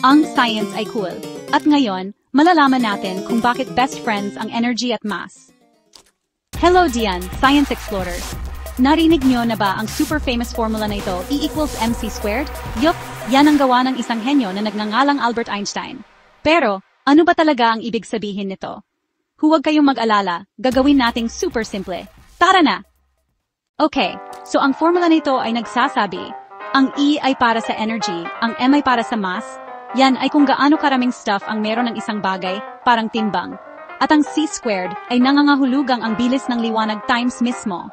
Ang science ay cool. At ngayon, malalaman natin kung bakit best friends ang energy at mass. Hello diyan, Science Explorers! Narinig niyo na ba ang super famous formula na ito, E equals mc squared? Yup, yan ang gawa ng isang henyo na nagngangalang Albert Einstein. Pero, ano ba talaga ang ibig sabihin nito? Huwag kayong mag-alala, gagawin nating super simple. Tara na! Okay, so ang formula nito ay nagsasabi, ang E ay para sa energy, ang M ay para sa mass, yan ay kung gaano karaming stuff ang meron ng isang bagay, parang timbang. At ang C squared ay nangangahulugang ang bilis ng liwanag times mismo.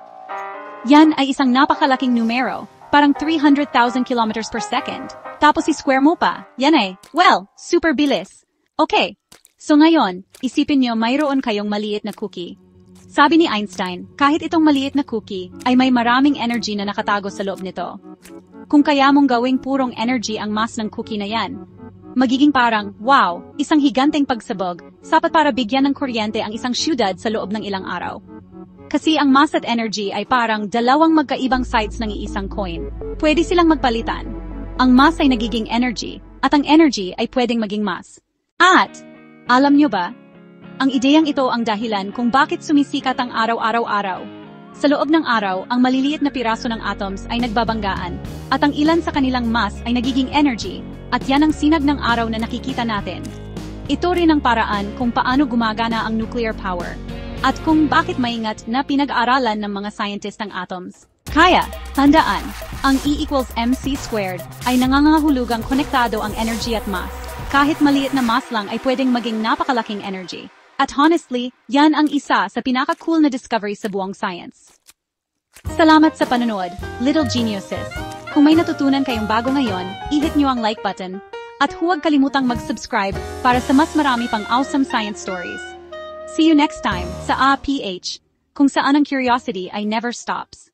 Yan ay isang napakalaking numero, parang 300,000 kilometers per second. Tapos i-square mo pa, yan ay, well, super bilis. Okay, so ngayon, isipin nyo mayroon kayong maliit na cookie. Sabi ni Einstein, kahit itong maliit na cookie ay may maraming energy na nakatago sa loob nito. Kung kaya mong gawing purong energy ang mass ng cookie na yan, magiging parang, wow, isang higanteng pagsabog, sapat para bigyan ng kuryente ang isang syudad sa loob ng ilang araw. Kasi ang mass at energy ay parang dalawang magkaibang sides ng iisang coin. Pwede silang magpalitan. Ang mass ay nagiging energy, at ang energy ay pwedeng maging mass. At, alam nyo ba, ang ideyang ito ang dahilan kung bakit sumisikat ang araw-araw-araw. Sa loob ng araw, ang maliliit na piraso ng atoms ay nagbabanggaan, at ang ilan sa kanilang mass ay nagiging energy, at yan ang sinag ng araw na nakikita natin. Ito rin ang paraan kung paano gumagana ang nuclear power, at kung bakit maingat na pinag-aaralan ng mga scientist ang atoms. Kaya, tandaan, ang E equals mc squared ay nangangahulugang konektado ang energy at mass. Kahit maliit na mass lang ay pwedeng maging napakalaking energy. At honestly, yan ang isa sa pinaka-cool na discovery sa buong science. Salamat sa panonood, Little Geniuses! Kung may natutunan kayong bago ngayon, i-hit nyo ang like button, at huwag kalimutang mag-subscribe para sa mas marami pang awesome science stories. See you next time sa APH, kung saan ang curiosity ay never stops.